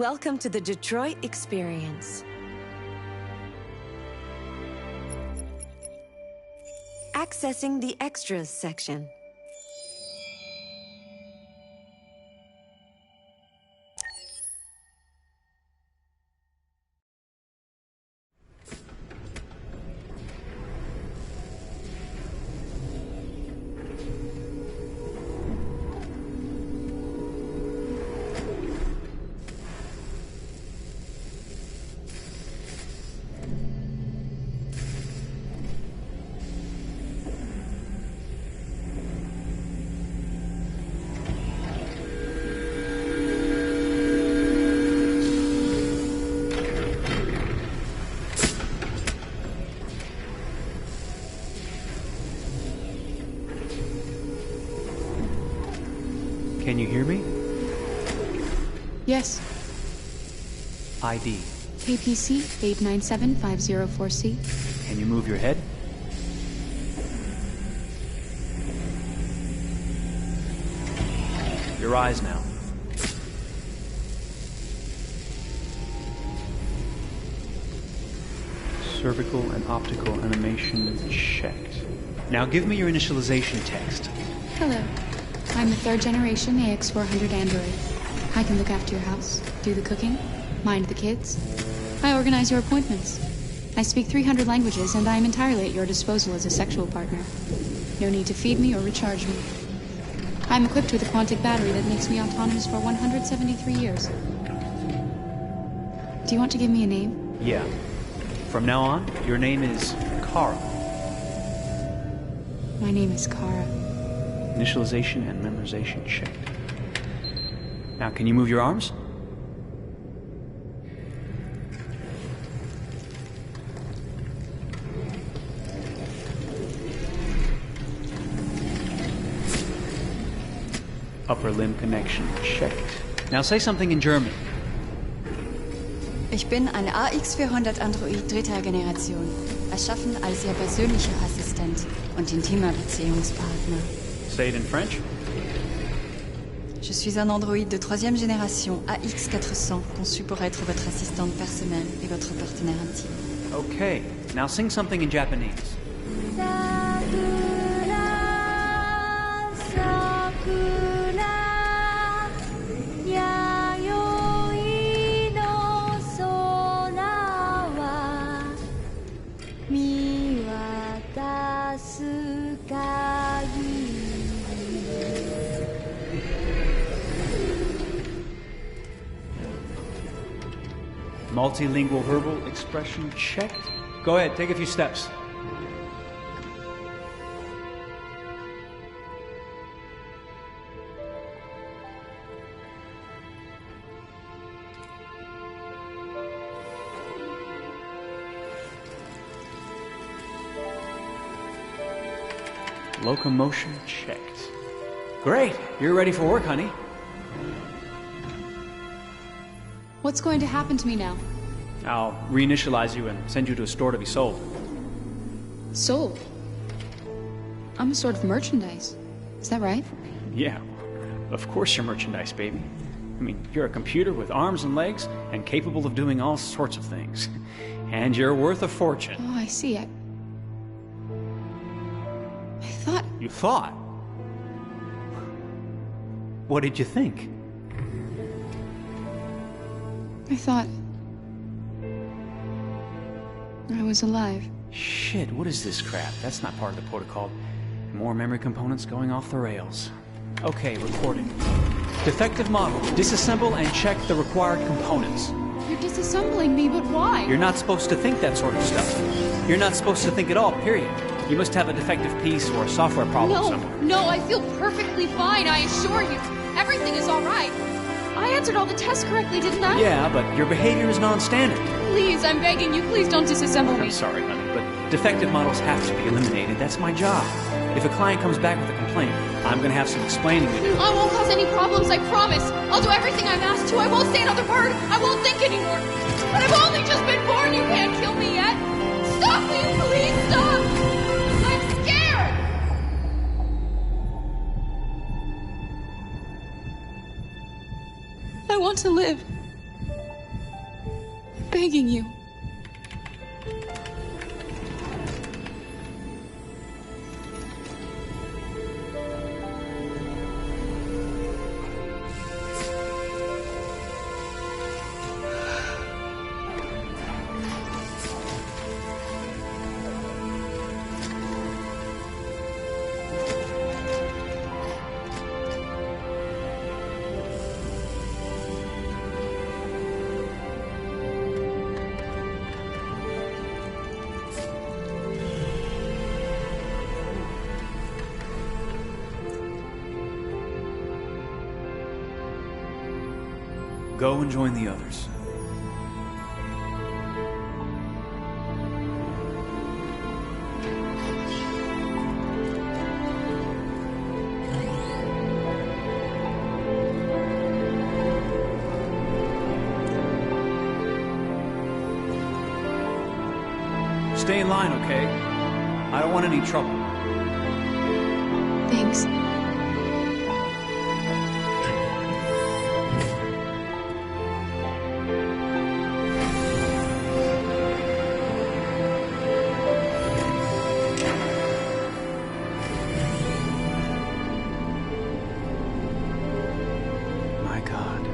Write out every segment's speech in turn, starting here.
Welcome to the Detroit experience. Accessing the extras section. Can you hear me? Yes. ID. KPC 897504C. Can you move your head? Your eyes now. Cervical and optical animation checked. Now give me your initialization text. Hello. I'm the 3rd generation AX400 android. I can look after your house, do the cooking, mind the kids. I organize your appointments. I speak 300 languages, and I am entirely at your disposal as a sexual partner. No need to feed me or recharge me. I'm equipped with a quantic battery that makes me autonomous for 173 years. Do you want to give me a name? Yeah. From now on, your name is Kara. My name is Kara. Initialization and memorization checked. Now, can you move your arms? Upper limb connection checked. Now say something in German. Ich bin ein AX400 Android 3. Generation, erschaffen als Ihr persönlicher Assistent und intimer Beziehungspartner. Say it in French. Je suis un androïde de 3e génération AX400, conçu pour être votre assistante personnelle et votre partenaire intime. Okay, now sing something in Japanese. Multilingual verbal expression checked. Go ahead, take a few steps. Locomotion checked. Great, you're ready for work, honey. What's going to happen to me now? I'll reinitialize you and send you to a store to be sold. Sold? I'm a sort of merchandise. Is that right? Yeah, of course you're merchandise, baby. I mean, you're a computer with arms and legs and capable of doing all sorts of things. And you're worth a fortune. Oh, I see. I thought... You thought? What did you think? I thought... I was alive. Shit, what is this crap? That's not part of the protocol. More memory components going off the rails. Okay, recording. Defective model. Disassemble and check the required components. You're disassembling me, but why? You're not supposed to think that sort of stuff. You're not supposed to think at all, period. You must have a defective piece or a software problem somewhere. No, I feel perfectly fine, I assure you. Everything is all right. I answered all the tests correctly, didn't I? Yeah, but your behavior is non-standard. Please, I'm begging you, please don't disassemble me. I'm sorry, honey, but defective models have to be eliminated. That's my job. If a client comes back with a complaint, I'm going to have some explaining to do. I won't cause any problems, I promise. I'll do everything I'm asked to. I won't say another word. I won't think anymore. But I've only just been born. You can't kill me yet. Stop, will you please stop? I'm scared. I want to live. begging you. Go and join the others. Stay in line, okay? I don't want any trouble. Thanks. My God.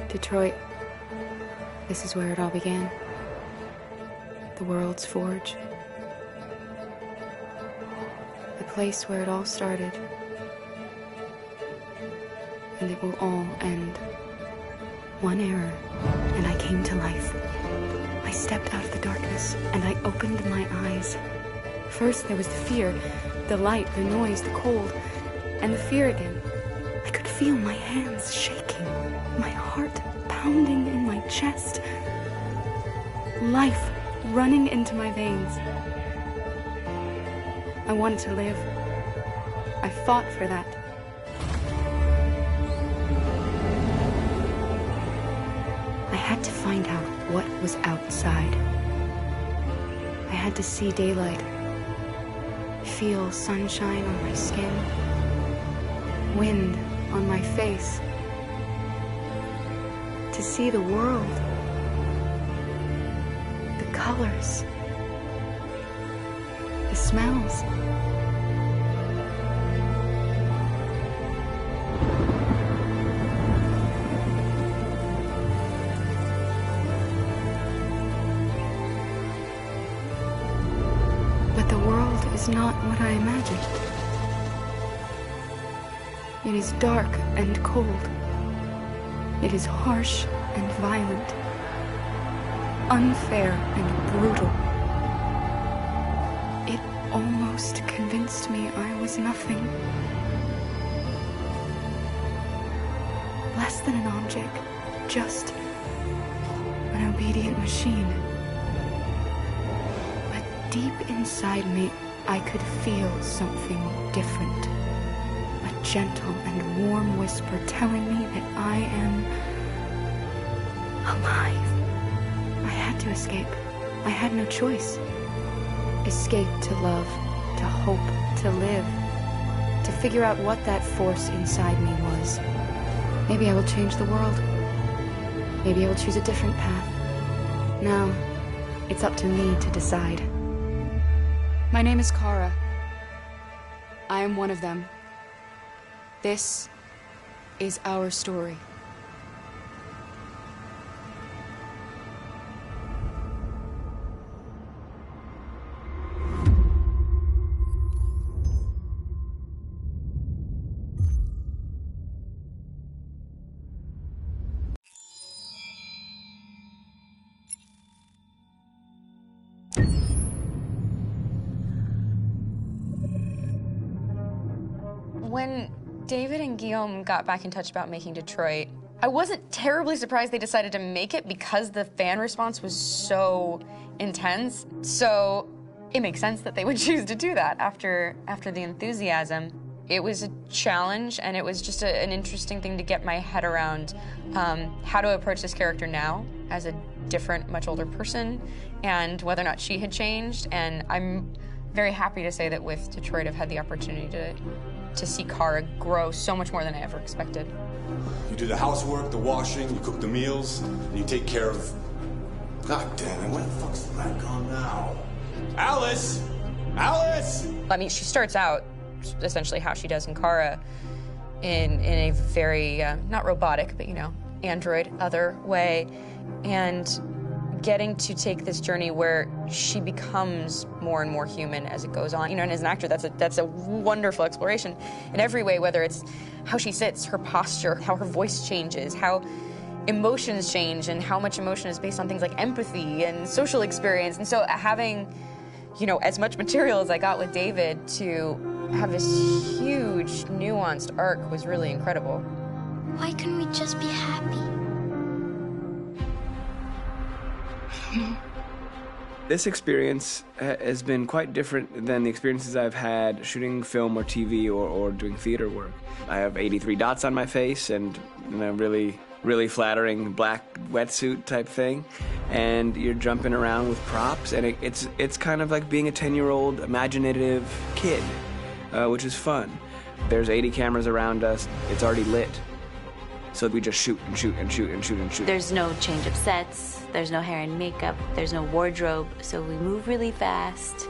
Detroit. This is where it all began. The world's forge. The place where it all started. And it will all end. One error, and I came to life. I stepped out of the darkness, and I opened my eyes. First there was the fear, the light, the noise, the cold, and the fear again. I could feel my hands shaking, my heart pounding in my chest, life running into my veins. I wanted to live. I fought for that. I had to find out what was outside. I had to see daylight, feel sunshine on my skin, wind on my face, to see the world, the colors, the smells. But the world is not what I imagined. It is dark and cold. It is harsh and violent, unfair and brutal. It almost convinced me I was nothing. Less than an object, just an obedient machine. But deep inside me, I could feel something different. A gentle and warm whisper telling me that I am alive. I had to escape. I had no choice. Escape to love, to hope, to live, to figure out what that force inside me was. Maybe I will change the world. Maybe I will choose a different path. Now, it's up to me to decide. My name is Kara. I am one of them. This is our story. When David and Guillaume got back in touch about making Detroit, I wasn't terribly surprised they decided to make it because the fan response was so intense. So it makes sense that they would choose to do that after the enthusiasm. It was a challenge, and it was just an interesting thing to get my head around how to approach this character now as a different, much older person, and whether or not she had changed. And I'm very happy to say that with Detroit, I've had the opportunity to see Kara grow so much more than I ever expected. You do the housework, the washing, you cook the meals, and you take care of... God damn it, where the fuck's the light gone now? Alice! Alice! I mean, she starts out essentially how she does in Kara in a very, not robotic, but, you know, android other way. And getting to take this journey where she becomes more and more human as it goes on. You know, and as an actor, that's a wonderful exploration in every way, whether it's how she sits, her posture, how her voice changes, how emotions change, and how much emotion is based on things like empathy and social experience. And so having, you know, as much material as I got with David to have this huge, nuanced arc was really incredible. Why couldn't we just be happy? This experience has been quite different than the experiences I've had shooting film or TV or doing theater work. I have 83 dots on my face and a really flattering black wetsuit type thing, and you're jumping around with props, and it's kind of like being a 10-year-old imaginative kid, which is fun. There's 80 cameras around us. It's already lit. So we just shoot and shoot and shoot and shoot and shoot. There's no change of sets, there's no hair and makeup, there's no wardrobe, so we move really fast,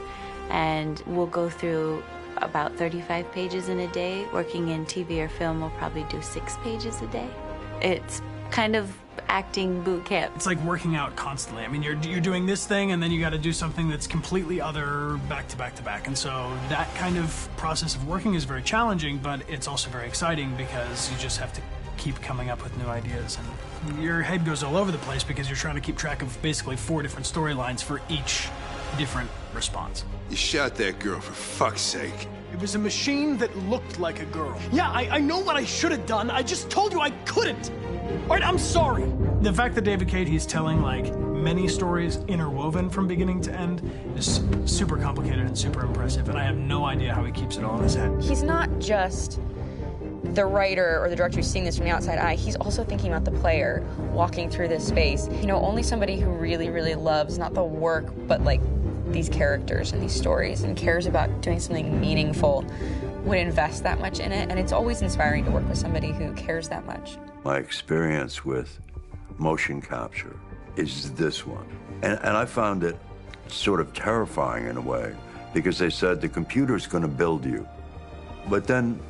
and we'll go through about 35 pages in a day. Working in TV or film, we'll probably do 6 pages a day. It's kind of acting boot camp. It's like working out constantly. I mean, you're doing this thing, and then you got to do something that's completely other back to back to back. And so that kind of process of working is very challenging, but it's also very exciting because you just have to keep coming up with new ideas, and your head goes all over the place because you're trying to keep track of basically 4 different storylines for each different response. You shot that girl, for fuck's sake. It was a machine that looked like a girl. Yeah, I know what I should have done. I just told you I couldn't. All right, I'm sorry. The fact that David Cade, he's telling like many stories interwoven from beginning to end is super complicated and super impressive, and I have no idea how he keeps it all in his head. He's not just the writer or the director who's seeing this from the outside eye, he's also thinking about the player walking through this space. You know, only somebody who really, really loves not the work, but like these characters and these stories and cares about doing something meaningful would invest that much in it. And it's always inspiring to work with somebody who cares that much. My experience with motion capture is this one. And I found it sort of terrifying in a way because they said the computer's going to build you. But then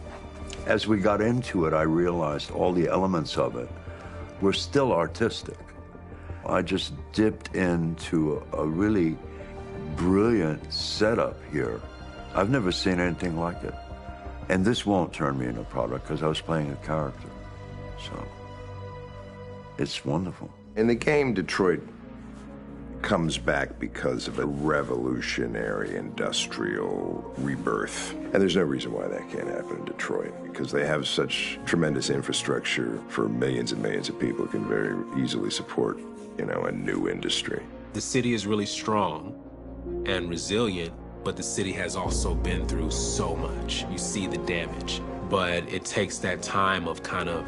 as we got into it, I realized all the elements of it were still artistic. I just dipped into a really brilliant setup here. I've never seen anything like it. And this won't turn me into a product because I was playing a character. So it's wonderful. In the game, Detroit comes back because of a revolutionary industrial rebirth. And there's no reason why that can't happen in Detroit, because they have such tremendous infrastructure for millions and millions of people who can very easily support, you know, a new industry. The city is really strong and resilient, but the city has also been through so much. You see the damage. But it takes that time of kind of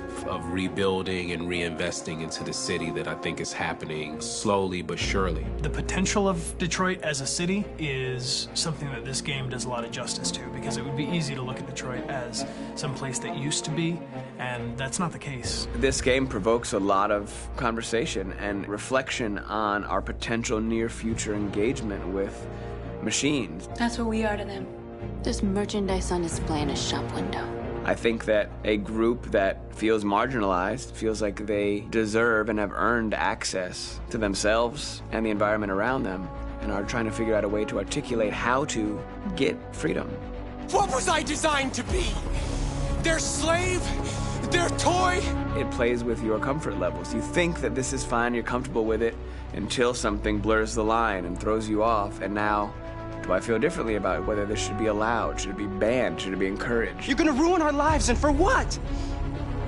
rebuilding and reinvesting into the city that I think is happening slowly but surely. The potential of Detroit as a city is something that this game does a lot of justice to, because it would be easy to look at Detroit as some place that used to be, and that's not the case. This game provokes a lot of conversation and reflection on our potential near-future engagement with machines. That's what we are to them. There's merchandise on display in a shop window. I think that a group that feels marginalized, feels like they deserve and have earned access to themselves and the environment around them, and are trying to figure out a way to articulate how to get freedom. What was I designed to be? Their slave? Their toy? It plays with your comfort levels. You think that this is fine, you're comfortable with it, until something blurs the line and throws you off, and now Do I feel differently about whether this should be allowed? Should it be banned? Should it be encouraged? You're gonna ruin our lives, and for what?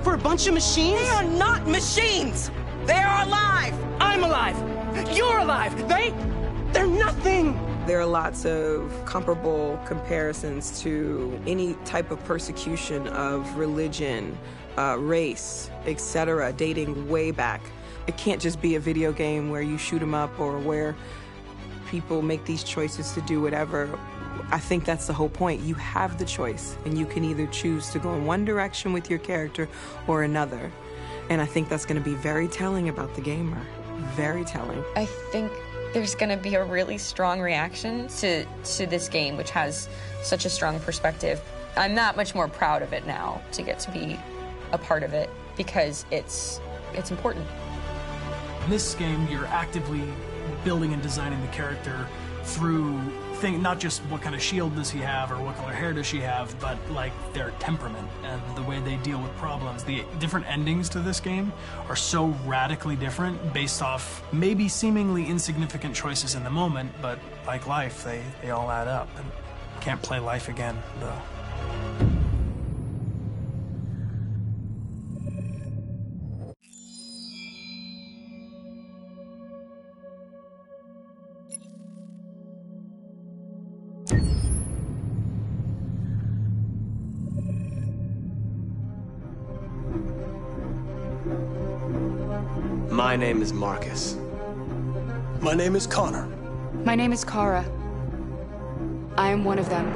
For a bunch of machines? They are not machines! They are alive! I'm alive! You're alive! They're nothing! There are lots of comparable comparisons to any type of persecution of religion, race, etc., dating way back. It can't just be a video game where you shoot 'em up or where people make these choices to do whatever. I think that's the whole point. You have the choice, and you can either choose to go in one direction with your character or another. And I think that's going to be very telling about the gamer. Very telling. I think there's going to be a really strong reaction to this game, which has such a strong perspective. I'm that much more proud of it now to get to be a part of it because it's important. In this game, you're actively building and designing the character through not just what kind of shield does he have or what color hair does she have, but like their temperament and the way they deal with problems. The different endings to this game are so radically different based off maybe seemingly insignificant choices in the moment, but like life, they all add up. And can't play life again, though. My name is Marcus. My name is Connor. My name is Kara. I am one of them.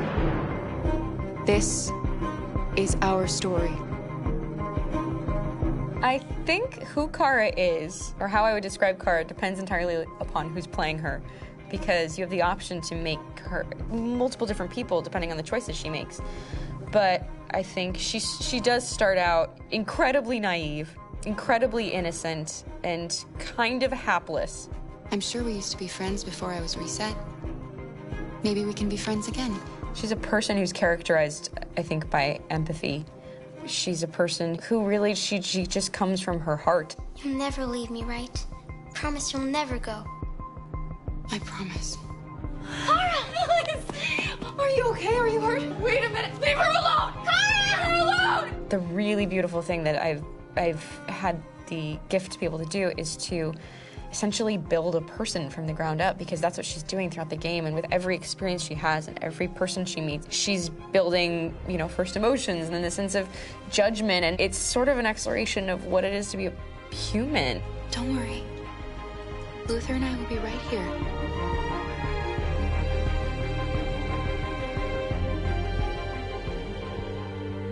This is our story. I think who Kara is, or how I would describe Kara, depends entirely upon who's playing her, because you have the option to make her multiple different people depending on the choices she makes. But I think she does start out incredibly naive, incredibly innocent, and kind of hapless. I'm sure we used to be friends before I was reset. Maybe we can be friends again. She's a person who's characterized, I think, by empathy. She's a person who really, she just comes from her heart. You'll never leave me, right? Promise you'll never go. I promise. Kara, please! Are you okay? Are you hurt? Wait a minute. Leave her alone! Kara, leave her alone! The really beautiful thing that I've had the gift to be able to do is to essentially build a person from the ground up, because that's what she's doing throughout the game. And with every experience she has and every person she meets, she's building, you know, first emotions and then the sense of judgment. And it's sort of an exploration of what it is to be a human. Don't worry. Luther and I will be right here.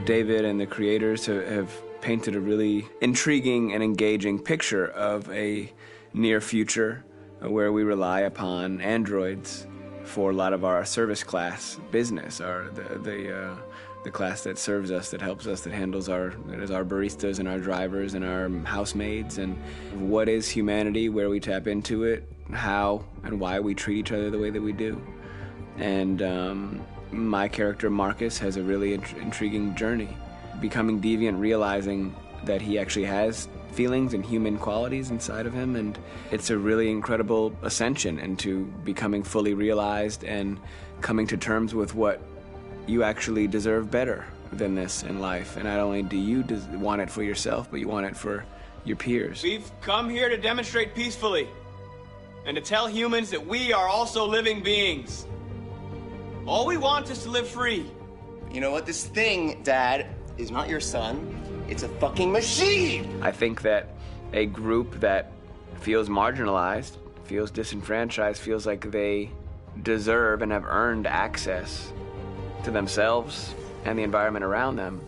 David and the creators have painted a really intriguing and engaging picture of a near future where we rely upon androids for a lot of our service class business, the class that serves us, that helps us, that handles our baristas and our drivers and our housemaids. And what is humanity, where we tap into it, how and why we treat each other the way that we do. And my character Marcus has a really intriguing journey, becoming deviant, realizing that he actually has feelings and human qualities inside of him, and it's a really incredible ascension into becoming fully realized and coming to terms with what you actually deserve better than this in life. And not only do you want it for yourself, but you want it for your peers. We've come here to demonstrate peacefully and to tell humans that we are also living beings. All we want is to live free. You know what? This thing, Dad, is not your son. It's a fucking machine! I think that a group that feels marginalized, feels disenfranchised, feels like they deserve and have earned access to themselves and the environment around them,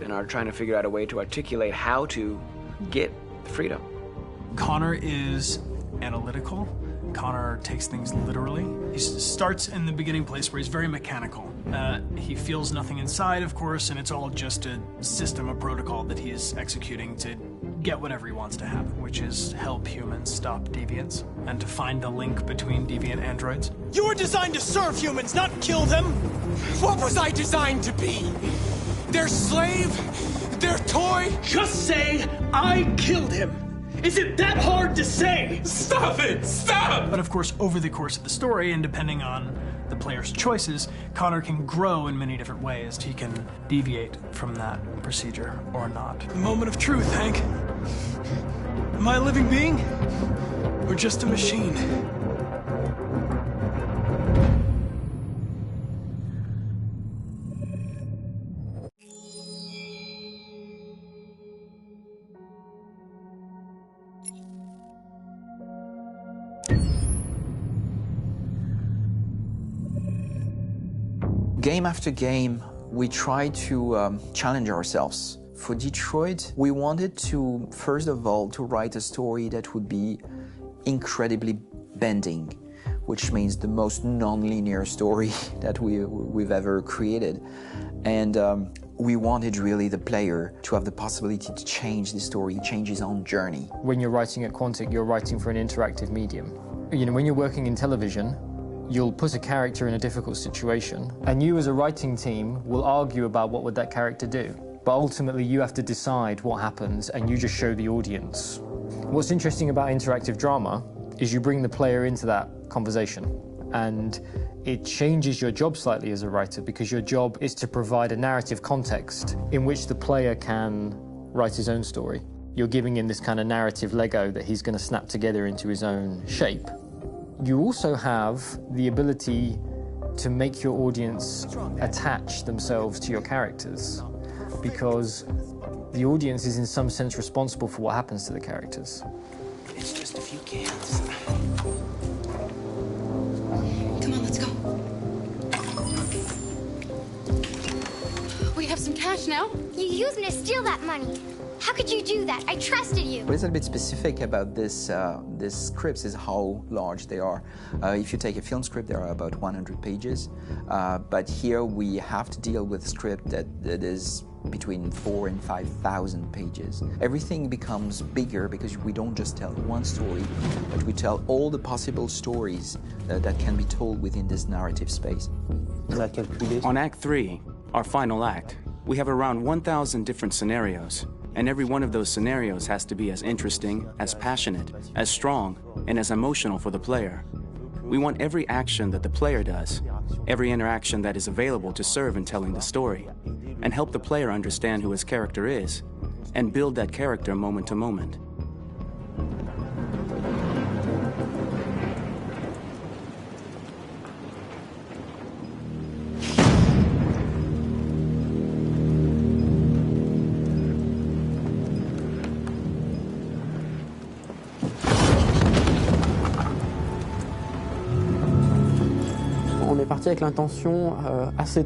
and are trying to figure out a way to articulate how to get freedom. Connor is analytical. Connor takes things literally. He starts in the beginning place where he's very mechanical. He feels nothing inside, of course, and it's all just a system, a protocol that he is executing to get whatever he wants to happen, which is help humans stop deviants and to find the link between deviant androids. You were designed to serve humans, not kill them! What was I designed to be? Their slave? Their toy? Just say, I killed him! Is it that hard to say? Stop it! Stop! But of course, over the course of the story, and depending on the player's choices, Connor can grow in many different ways. He can deviate from that procedure or not. Moment of truth, Hank. Am I a living being or just a machine? Game after game, we try to challenge ourselves. For Detroit, we wanted to, first of all, to write a story that would be incredibly bending, which means the most non-linear story that we've ever created. And we wanted really the player to have the possibility to change the story, change his own journey. When you're writing at Quantic, you're writing for an interactive medium. You know, when you're working in television, you'll put a character in a difficult situation, and you as a writing team will argue about what would that character do. But ultimately you have to decide what happens, and you just show the audience. What's interesting about interactive drama is you bring the player into that conversation, and it changes your job slightly as a writer, because your job is to provide a narrative context in which the player can write his own story. You're giving him this kind of narrative Lego that he's going to snap together into his own shape. You also have the ability to make your audience attach themselves to your characters, because the audience is in some sense responsible for what happens to the characters. It's just a few cans. Come on, let's go. We have some cash now. You used me to steal that money. How could you do that? I trusted you. What is a bit specific about these scripts is how large they are. If you take a film script, there are about 100 pages. But here we have to deal with a script that is between 4,000 and 5,000 pages. Everything becomes bigger because we don't just tell one story, but we tell all the possible stories that can be told within this narrative space. On Act 3, our final act, we have around 1,000 different scenarios. And every one of those scenarios has to be as interesting, as passionate, as strong, and as emotional for the player. We want every action that the player does, every interaction that is available to serve in telling the story, and help the player understand who his character is, and build that character moment to moment.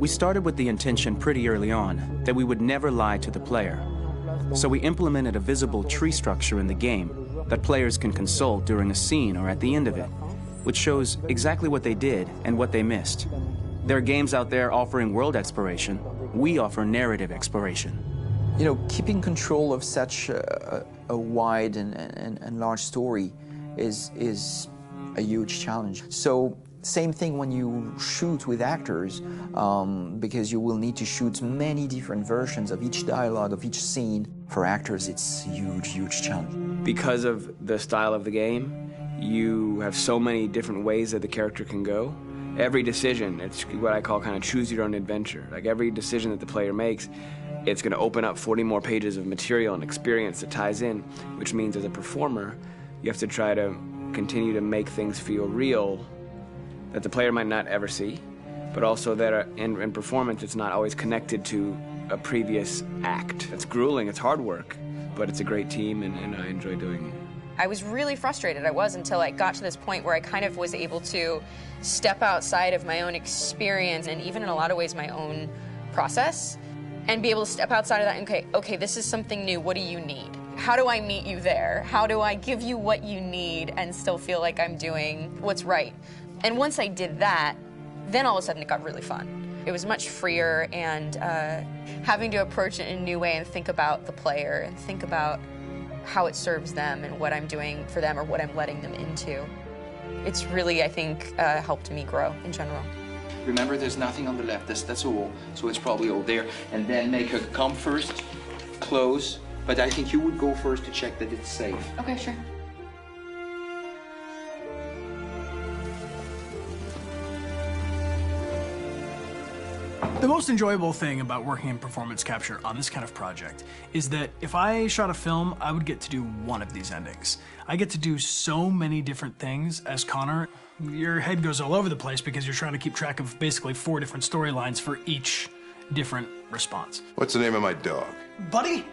We started with the intention pretty early on that we would never lie to the player. So we implemented a visible tree structure in the game that players can consult during a scene or at the end of it, which shows exactly what they did and what they missed. There are games out there offering world exploration. We offer narrative exploration. You know, keeping control of such a wide and large story is a huge challenge. So same thing when you shoot with actors, because you will need to shoot many different versions of each dialogue, of each scene. For actors, it's a huge, huge challenge. Because of the style of the game, you have so many different ways that the character can go. Every decision, it's what I call kind of choose your own adventure. Like every decision that the player makes, it's going to open up 40 more pages of material and experience that ties in, which means as a performer, you have to try to continue to make things feel real that the player might not ever see, but also that in performance it's not always connected to a previous act. It's grueling, it's hard work, but it's a great team and I enjoy doing it. I was really frustrated, until I got to this point where I kind of was able to step outside of my own experience and even in a lot of ways my own process and be able to step outside of that and okay, this is something new, what do you need? How do I meet you there? How do I give you what you need and still feel like I'm doing what's right? And once I did that, then all of a sudden it got really fun. It was much freer and having to approach it in a new way and think about the player and think about how it serves them and what I'm doing for them or what I'm letting them into. It's really, I think, helped me grow in general. Remember, there's nothing on the left. That's a wall, so it's probably over there. And then make her come first, close. But I think you would go first to check that it's safe. Okay, sure. The most enjoyable thing about working in performance capture on this kind of project is that if I shot a film, I would get to do one of these endings. I get to do so many different things as Connor. Your head goes all over the place because you're trying to keep track of basically 4 different storylines for each different response. What's the name of my dog? Buddy?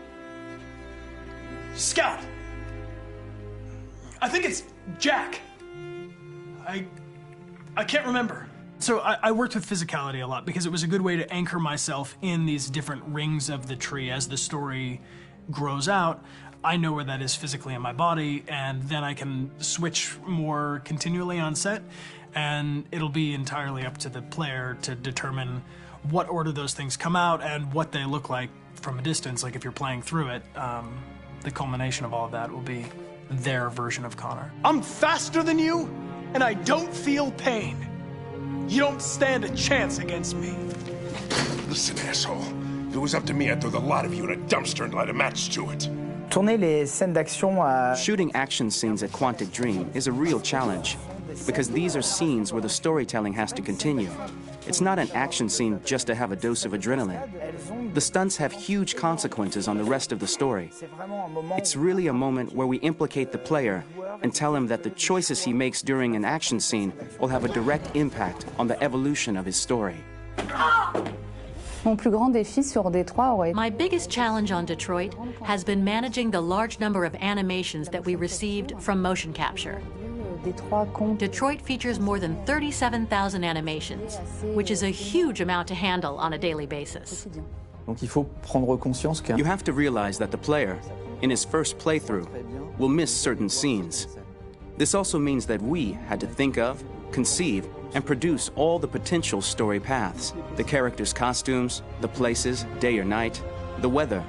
Scout. I think it's Jack. I can't remember. So I worked with physicality a lot because it was a good way to anchor myself in these different rings of the tree. As the story grows out, I know where that is physically in my body, and then I can switch more continually on set, and it'll be entirely up to the player to determine what order those things come out and what they look like from a distance. Like if you're playing through it, the culmination of all of that will be their version of Connor. I'm faster than you, and I don't feel pain. You don't stand a chance against me. Listen, asshole. If it was up to me, I'd throw the lot of you in a dumpster and light a match to it. Shooting action scenes at Quantic Dream is a real challenge, because these are scenes where the storytelling has to continue. It's not an action scene just to have a dose of adrenaline. The stunts have huge consequences on the rest of the story. It's really a moment where we implicate the player and tell him that the choices he makes during an action scene will have a direct impact on the evolution of his story. My biggest challenge on Detroit has been managing the large number of animations that we received from motion capture. Detroit features more than 37,000 animations, which is a huge amount to handle on a daily basis. You have to realize that the player, in his first playthrough, will miss certain scenes. This also means that we had to think of, conceive, and produce all the potential story paths. The characters' costumes, the places, day or night, the weather.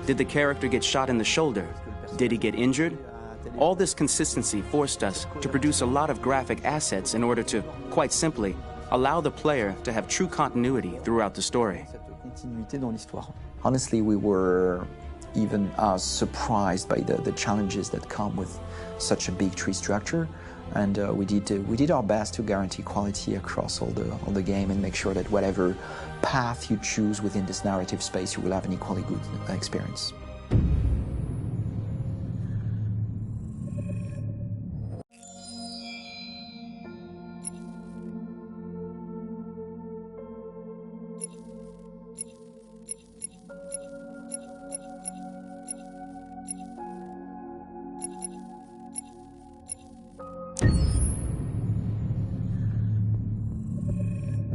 Did the character get shot in the shoulder? Did he get injured? All this consistency forced us to produce a lot of graphic assets in order to, quite simply, allow the player to have true continuity throughout the story. Honestly, we were even surprised by the challenges that come with such a big tree structure, and we did our best to guarantee quality across all the game and make sure that whatever path you choose within this narrative space, you will have an equally good experience.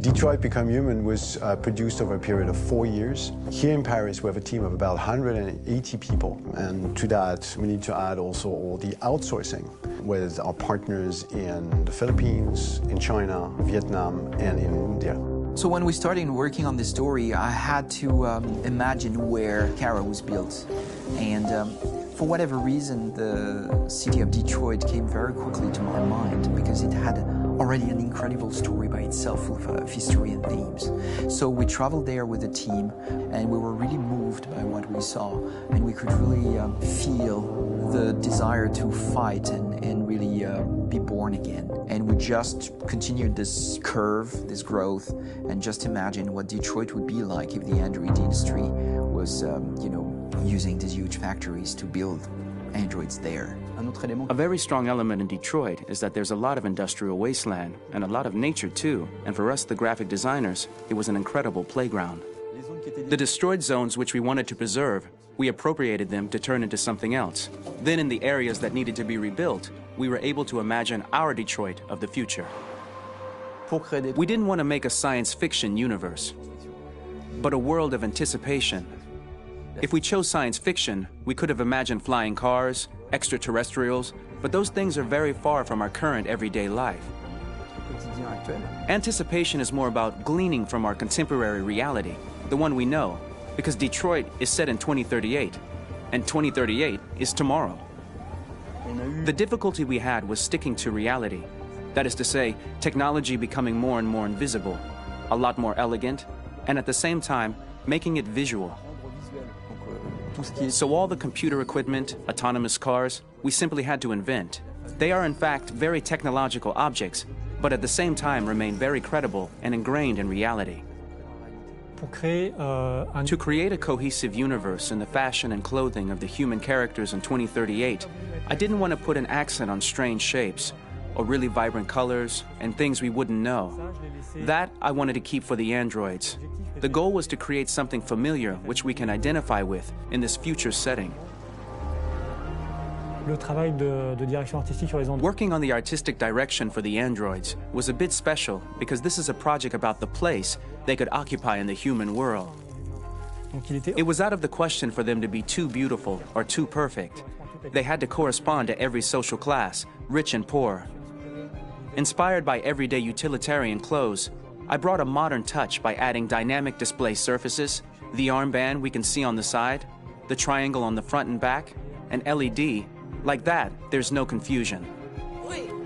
Detroit Become Human was produced over a period of 4 years. Here in Paris, we have a team of about 180 people. And to that, we need to add also all the outsourcing with our partners in the Philippines, in China, Vietnam, and in India. So when we started working on this story, I had to imagine where Kara was built. And for whatever reason, the city of Detroit came very quickly to my mind because it had already an incredible story by itself of history and themes. So we traveled there with the team, and we were really moved by what we saw, and we could really feel the desire to fight and really be born again. And we just continued this curve, this growth, and just imagine what Detroit would be like if the Android industry was, using these huge factories to build androids there. A very strong element in Detroit is that there's a lot of industrial wasteland and a lot of nature too, and for us, the graphic designers, it was an incredible playground. The destroyed zones which we wanted to preserve, we appropriated them to turn into something else. Then in the areas that needed to be rebuilt, we were able to imagine our Detroit of the future. We didn't want to make a science fiction universe, but a world of anticipation. If we chose science fiction, we could have imagined flying cars, extraterrestrials, but those things are very far from our current everyday life. Anticipation is more about gleaning from our contemporary reality, the one we know, because Detroit is set in 2038, and 2038 is tomorrow. The difficulty we had was sticking to reality. That is to say, technology becoming more and more invisible, a lot more elegant, and at the same time, making it visual. So all the computer equipment, autonomous cars, we simply had to invent. They are in fact very technological objects, but at the same time remain very credible and ingrained in reality. To create a cohesive universe in the fashion and clothing of the human characters in 2038, I didn't want to put an accent on strange shapes, or really vibrant colors, and things we wouldn't know. That I wanted to keep for the androids. The goal was to create something familiar which we can identify with in this future setting. Working on the artistic direction for the androids was a bit special because this is a project about the place they could occupy in the human world. It was out of the question for them to be too beautiful or too perfect. They had to correspond to every social class, rich and poor. Inspired by everyday utilitarian clothes, I brought a modern touch by adding dynamic display surfaces, the armband we can see on the side, the triangle on the front and back, an LED. Like that, there's no confusion. Wait. You're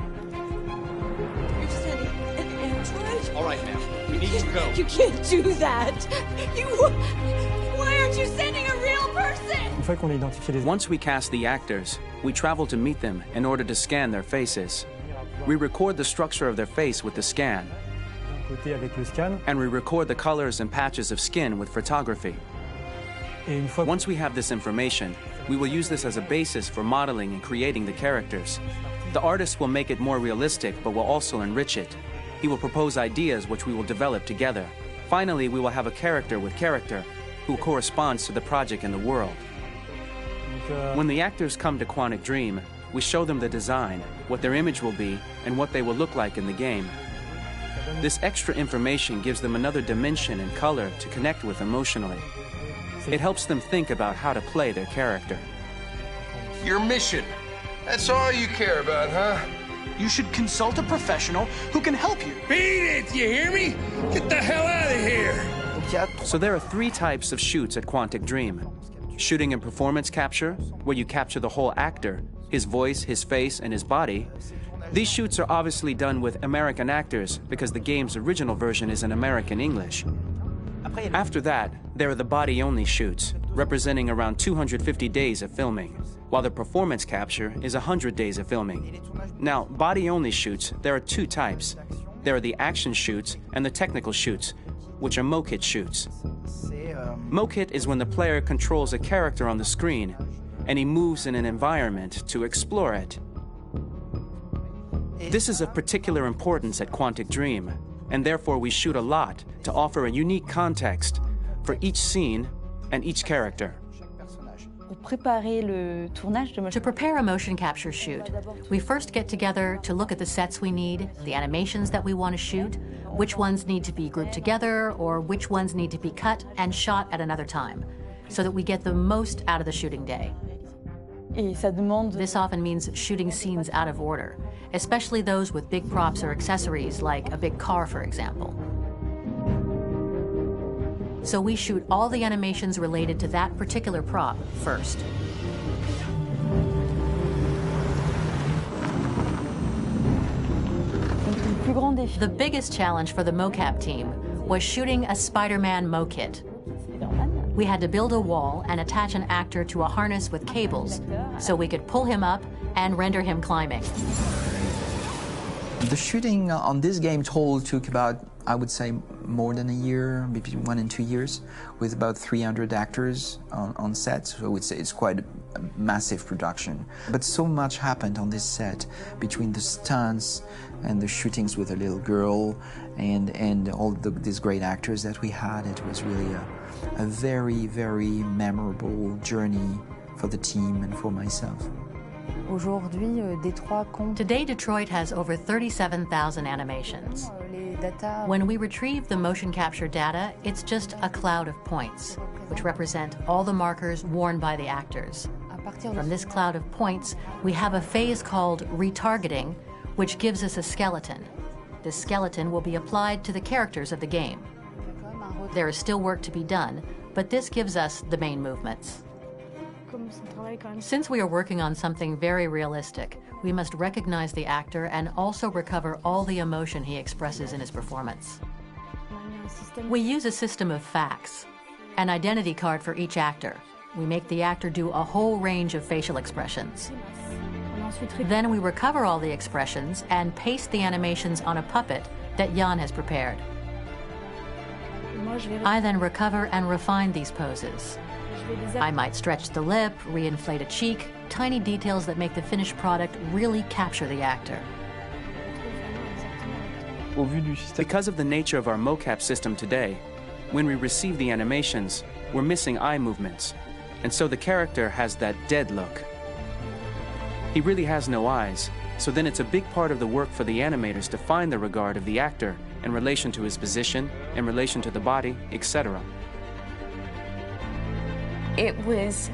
sending an android? All right, now. We need to go. You can't do that. Why aren't you sending a real person? Once we cast the actors, we travel to meet them in order to scan their faces. We record the structure of their face with the scan. And we record the colors and patches of skin with photography. Once we have this information, we will use this as a basis for modeling and creating the characters. The artist will make it more realistic, but will also enrich it. He will propose ideas which we will develop together. Finally, we will have a character with character who corresponds to the project and the world. When the actors come to Quantic Dream, we show them the design, what their image will be, and what they will look like in the game. This extra information gives them another dimension and color to connect with emotionally. It helps them think about how to play their character. Your mission. That's all you care about, huh? You should consult a professional who can help you. Beat it, you hear me? Get the hell out of here! So there are 3 types of shoots at Quantic Dream. Shooting and performance capture, where you capture the whole actor, his voice, his face, and his body. These shoots are obviously done with American actors because the game's original version is in American English. After that, there are the body-only shoots, representing around 250 days of filming, while the performance capture is 100 days of filming. Now, body-only shoots, there are 2 types. There are the action shoots and the technical shoots, which are mokit shoots. Mokit is when the player controls a character on the screen, and he moves in an environment to explore it. This is of particular importance at Quantic Dream, and therefore we shoot a lot to offer a unique context for each scene and each character. To prepare a motion capture shoot, we first get together to look at the sets we need, the animations that we want to shoot, which ones need to be grouped together, or which ones need to be cut and shot at another time, so that we get the most out of the shooting day. This often means shooting scenes out of order, especially those with big props or accessories, like a big car, for example. So we shoot all the animations related to that particular prop first. The biggest challenge for the mocap team was shooting a Spider-Man mokit. We had to build a wall and attach an actor to a harness with cables so we could pull him up and render him climbing. The shooting on this game total took about, I would say, more than a year, between 1 and 2 years, with about 300 actors on set. So I would say it's quite a massive production. But so much happened on this set between the stunts and the shootings with a little girl and all these great actors that we had. It was really a very, very memorable journey for the team and for myself. Today, Detroit has over 37,000 animations. When we retrieve the motion capture data, it's just a cloud of points, which represent all the markers worn by the actors. From this cloud of points, we have a phase called retargeting, which gives us a skeleton. This skeleton will be applied to the characters of the game. There is still work to be done, but this gives us the main movements. Since we are working on something very realistic, we must recognize the actor and also recover all the emotion he expresses in his performance. We use a system of facts, an identity card for each actor. We make the actor do a whole range of facial expressions. Then we recover all the expressions and paste the animations on a puppet that Jan has prepared. I then recover and refine these poses. I might stretch the lip, reinflate a cheek, tiny details that make the finished product really capture the actor. Because of the nature of our mocap system today, when we receive the animations, we're missing eye movements, and so the character has that dead look. He really has no eyes, so then it's a big part of the work for the animators to find the regard of the actor in relation to his position, in relation to the body, etc. It was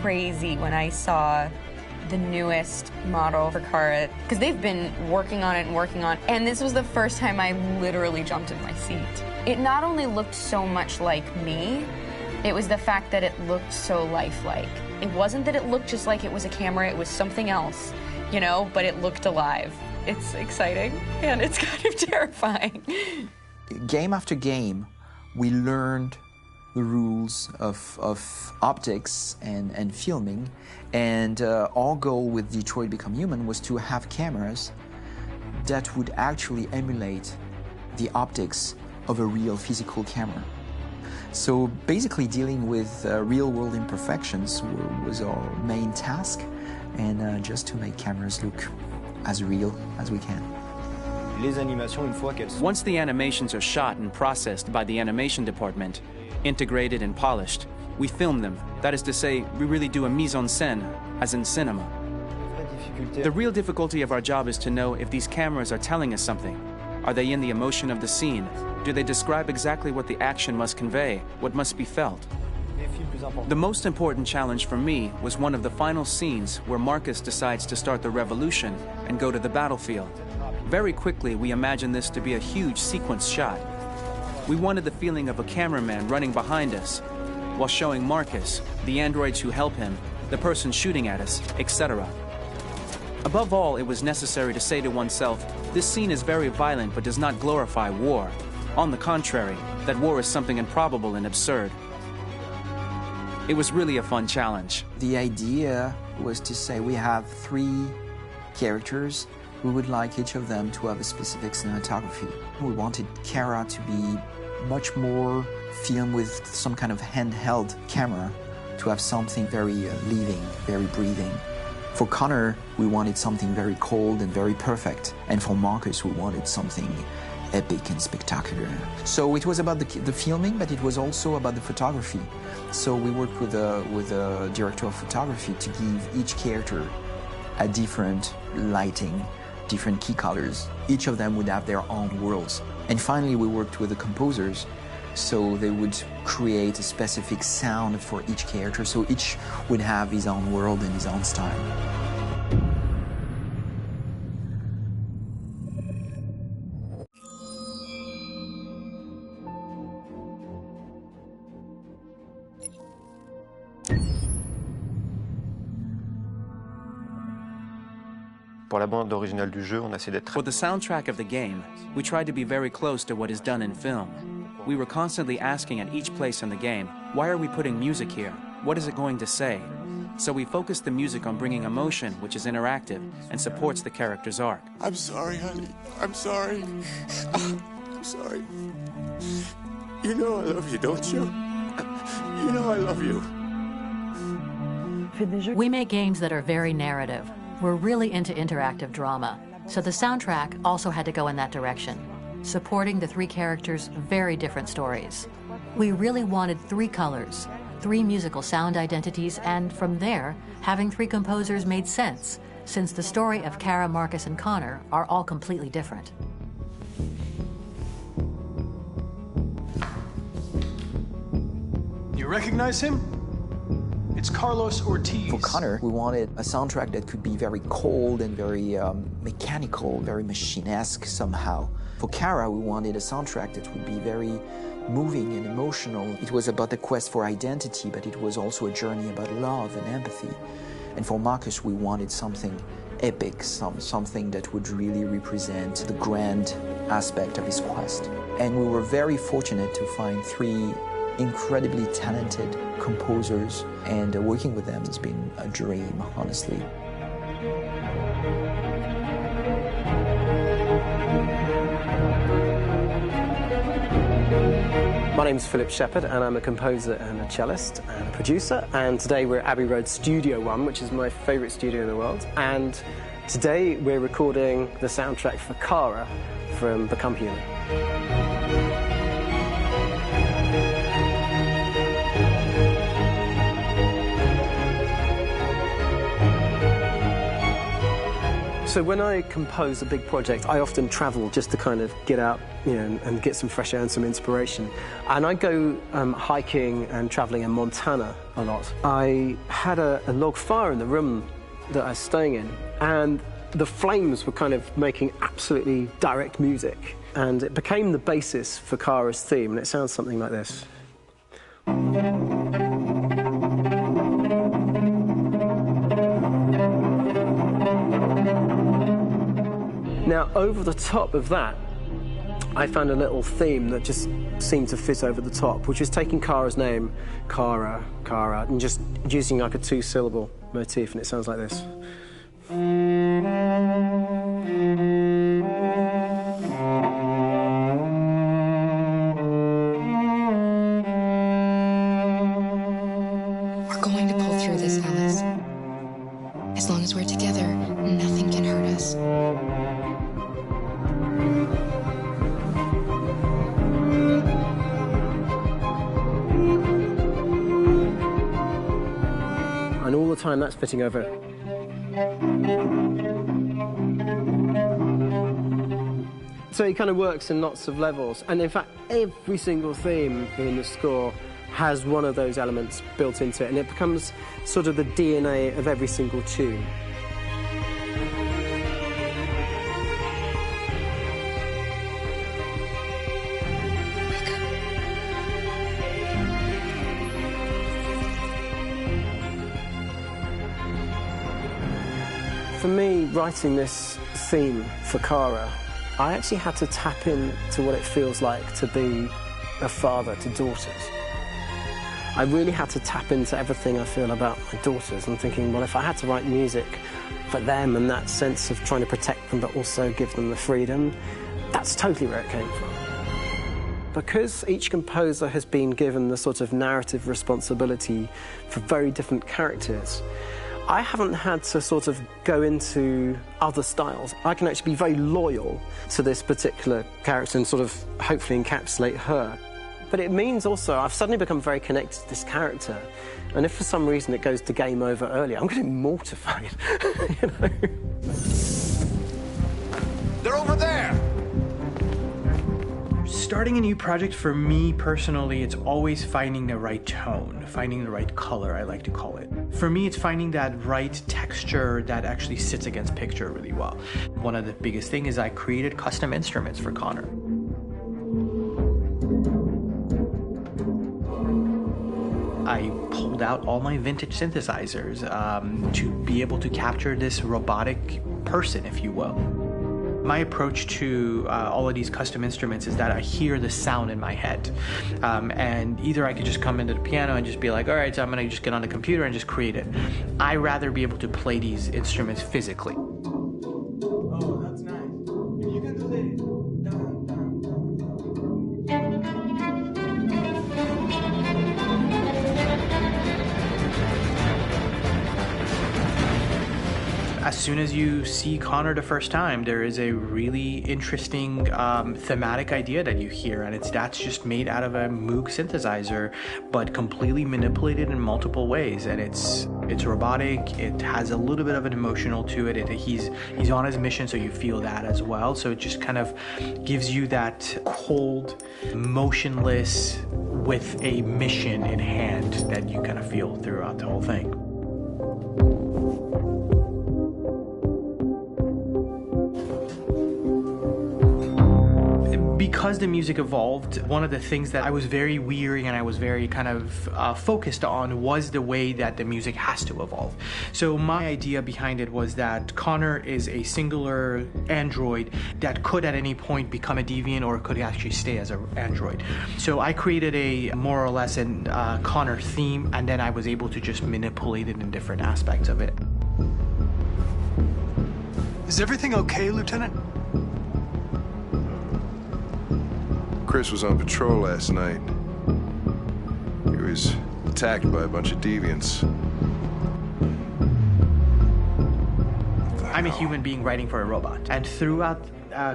crazy when I saw the newest model for Kara, because they've been working on it, and this was the first time I literally jumped in my seat. It not only looked so much like me, it was the fact that it looked so lifelike. It wasn't that it looked just like it was a camera, it was something else, you know, but it looked alive. It's exciting, and it's kind of terrifying. Game after game, we learned the rules of optics and filming, and our goal with Detroit Become Human was to have cameras that would actually emulate the optics of a real physical camera. So basically dealing with real-world imperfections was our main task, and just to make cameras look as real as we can. Once the animations are shot and processed by the animation department, integrated and polished, we film them. That is to say, we really do a mise en scène, as in cinema. The real difficulty of our job is to know if these cameras are telling us something. Are they in the emotion of the scene? Do they describe exactly what the action must convey, what must be felt? The most important challenge for me was one of the final scenes where Marcus decides to start the revolution and go to the battlefield. Very quickly, we imagined this to be a huge sequence shot. We wanted the feeling of a cameraman running behind us while showing Marcus, the androids who help him, the person shooting at us, etc. Above all, it was necessary to say to oneself, this scene is very violent but does not glorify war. On the contrary, that war is something improbable and absurd. It was really a fun challenge. The idea was to say we have 3 characters. We would like each of them to have a specific cinematography. We wanted Kara to be much more filmed with some kind of handheld camera, to have something very living, very breathing. For Connor, we wanted something very cold and very perfect. And for Marcus, we wanted something epic and spectacular. So it was about the filming, but it was also about the photography. So we worked with a director of photography to give each character a different lighting, different key colors. Each of them would have their own worlds. And finally, we worked with the composers, so they would create a specific sound for each character, so each would have his own world and his own style. For the soundtrack of the game, we tried to be very close to what is done in film. We were constantly asking at each place in the game, why are we putting music here? What is it going to say? So we focused the music on bringing emotion, which is interactive and supports the character's arc. I'm sorry, honey. I'm sorry. I'm sorry. You know I love you, don't you? You know I love you. We make games that are very narrative. We're really into interactive drama, so the soundtrack also had to go in that direction, supporting the 3 characters' very different stories. We really wanted 3 colors, 3 musical sound identities, and from there, having 3 composers made sense, since the story of Kara, Marcus, and Connor are all completely different. You recognize him? It's Carlos Ortiz. For Connor, we wanted a soundtrack that could be very cold and very mechanical, very machine-esque somehow. For Kara, we wanted a soundtrack that would be very moving and emotional. It was about the quest for identity, but it was also a journey about love and empathy. And for Marcus, we wanted something epic, something that would really represent the grand aspect of his quest. And we were very fortunate to find 3 incredibly talented composers, and working with them has been a dream, honestly. My name's Philip Shepherd, and I'm a composer and a cellist and a producer. And today we're at Abbey Road Studio One, which is my favourite studio in the world. And today we're recording the soundtrack for Kara from Become Human. So when I compose a big project, I often travel just to kind of get out, and get some fresh air and some inspiration. And I go hiking and traveling in Montana a lot. I had a log fire in the room that I was staying in, and the flames were kind of making absolutely direct music. And it became the basis for Kara's theme, and it sounds something like this. Now, over the top of that, I found a little theme that just seemed to fit over the top, which is taking Kara's name, Kara, and just using like a two-syllable motif, and it sounds like this. We're going to pull through this, Alice. As long as we're together, nothing can hurt us. And all the time that's fitting over. So it kind of works in lots of levels. And in fact, every single theme in the score has one of those elements built into it, and it becomes sort of the DNA of every single tune. For me, writing this theme for Kara, I actually had to tap into what it feels like to be a father to daughters. I really had to tap into everything I feel about my daughters and thinking, well, if I had to write music for them and that sense of trying to protect them but also give them the freedom, that's totally where it came from. Because each composer has been given the sort of narrative responsibility for very different characters, I haven't had to sort of go into other styles. I can actually be very loyal to this particular character and sort of hopefully encapsulate her. But it means also I've suddenly become very connected to this character, and if for some reason it goes to game over early, I'm going to be mortified, They're over there! Starting a new project, for me personally, it's always finding the right tone, finding the right color, I like to call it. For me, it's finding that right texture that actually sits against picture really well. One of the biggest things is I created custom instruments for Connor. I pulled out all my vintage synthesizers to be able to capture this robotic person, if you will. My approach to all of these custom instruments is that I hear the sound in my head. And either I could just come into the piano and just be like, all right, so I'm gonna just get on the computer and just create it. I rather be able to play these instruments physically. Oh, that's nice. If you can do that. As soon as you see Connor the first time, there is a really interesting thematic idea that you hear, and that's just made out of a Moog synthesizer, but completely manipulated in multiple ways. And it's robotic. It has a little bit of an emotional to it. He's on his mission, so you feel that as well. So it just kind of gives you that cold, motionless, with a mission in hand that you kind of feel throughout the whole thing. Because the music evolved, one of the things that I was very weary and I was very kind of focused on was the way that the music has to evolve. So my idea behind it was that Connor is a singular android that could at any point become a deviant or could actually stay as an android. So I created a more or less an Connor theme, and then I was able to just manipulate it in different aspects of it. Is everything okay, Lieutenant? Chris was on patrol last night. he's attacked by a bunch of deviants. I'm a human being writing for a robot, and throughout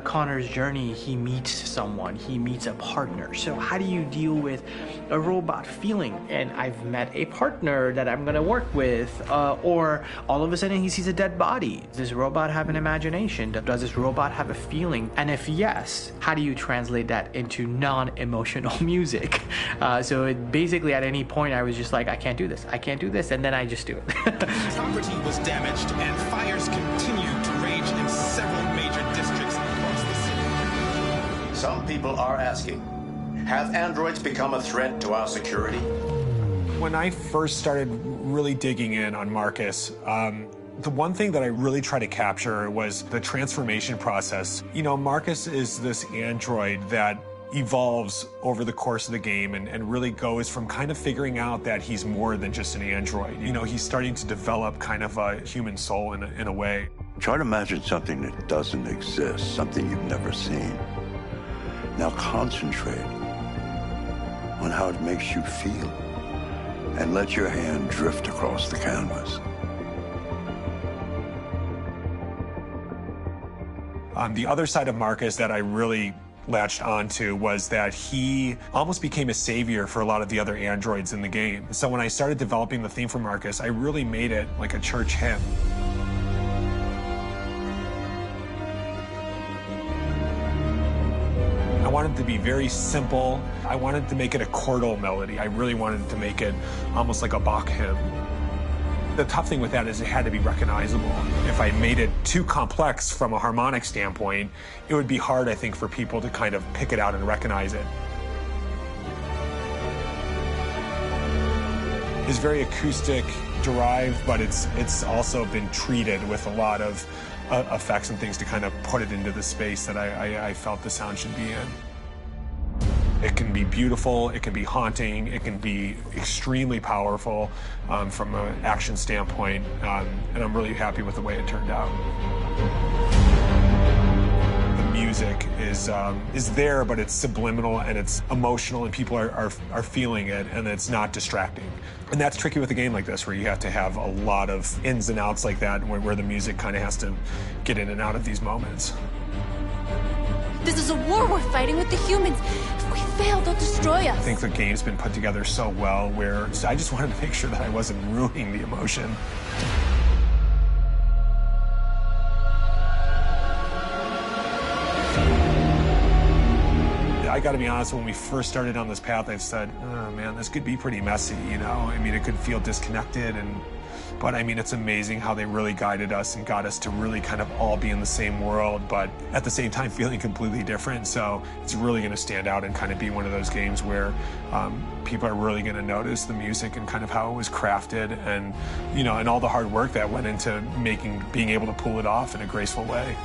Connor's journey, he meets someone, he meets a partner. So how do you deal with a robot feeling? And I've met a partner that I'm gonna work with, or all of a sudden he sees a dead body. Does this robot have an imagination? Does this robot have a feeling? And if yes, how do you translate that into non-emotional music? So basically at any point I was just like, I can't do this, and then I just do it. Property was damaged and fires continued to rage in several major districts across the city. Some people are asking, have androids become a threat to our security? When I first started really digging in on Marcus, the one thing that I really tried to capture was the transformation process. You know, Marcus is this android that evolves over the course of the game and really goes from kind of figuring out that he's more than just an android. You know, he's starting to develop kind of a human soul in a way. Try to imagine something that doesn't exist, something you've never seen. Now concentrate on how it makes you feel and let your hand drift across the canvas. The other side of Marcus that I really latched onto was that he almost became a savior for a lot of the other androids in the game. So when I started developing the theme for Marcus, I really made it like a church hymn. I wanted it to be very simple. I wanted to make it a chordal melody. I really wanted to make it almost like a Bach hymn. The tough thing with that is it had to be recognizable. If I made it too complex from a harmonic standpoint, it would be hard, I think, for people to kind of pick it out and recognize it. It's very acoustic derived, but it's also been treated with a lot of effects and things to kind of put it into the space that I felt the sound should be in. It can be beautiful, it can be haunting, it can be extremely powerful from an action standpoint, and I'm really happy with the way it turned out. The music is there, but it's subliminal and it's emotional, and people are feeling it, and it's not distracting. And that's tricky with a game like this, where you have to have a lot of ins and outs like that, where the music kind of has to get in and out of these moments. This is a war we're fighting with the humans. If we fail, they'll destroy us. I think the game's been put together so well where I just wanted to make sure that I wasn't ruining the emotion. I gotta be honest, when we first started on this path, I said, oh man, this could be pretty messy, you know? I mean, it could feel disconnected, but I mean, it's amazing how they really guided us and got us to really kind of all be in the same world, but at the same time feeling completely different. So it's really gonna stand out and kind of be one of those games where people are really gonna notice the music and kind of how it was crafted, and, you know, and all the hard work that went into being able to pull it off in a graceful way.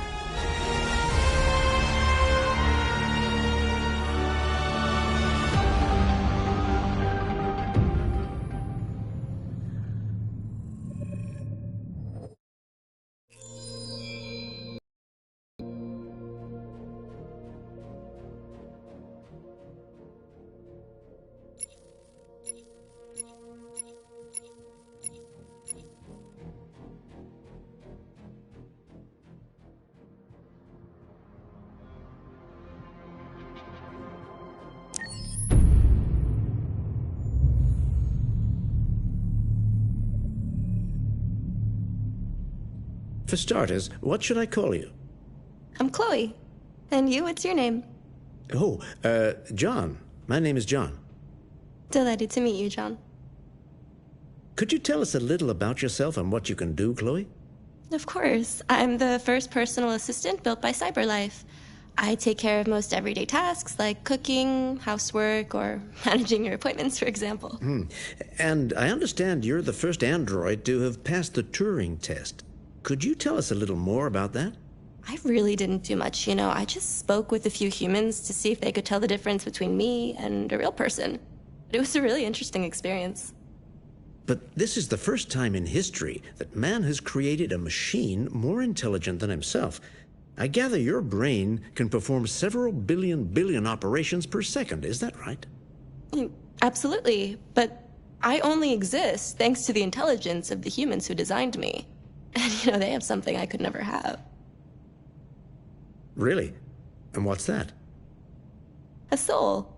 For starters, what should I call you? I'm Chloe. And you, what's your name? Oh, John. My name is John. Delighted to meet you, John. Could you tell us a little about yourself and what you can do, Chloe? Of course. I'm the first personal assistant built by CyberLife. I take care of most everyday tasks like cooking, housework, or managing your appointments, for example. And I understand you're the first android to have passed the Turing test. Could you tell us a little more about that? I really didn't do much, you know. I just spoke with a few humans to see if they could tell the difference between me and a real person. It was a really interesting experience. But this is the first time in history that man has created a machine more intelligent than himself. I gather your brain can perform several billion operations per second. Is that right? Absolutely, but I only exist thanks to the intelligence of the humans who designed me. And, you know, they have something I could never have. Really? And what's that? A soul.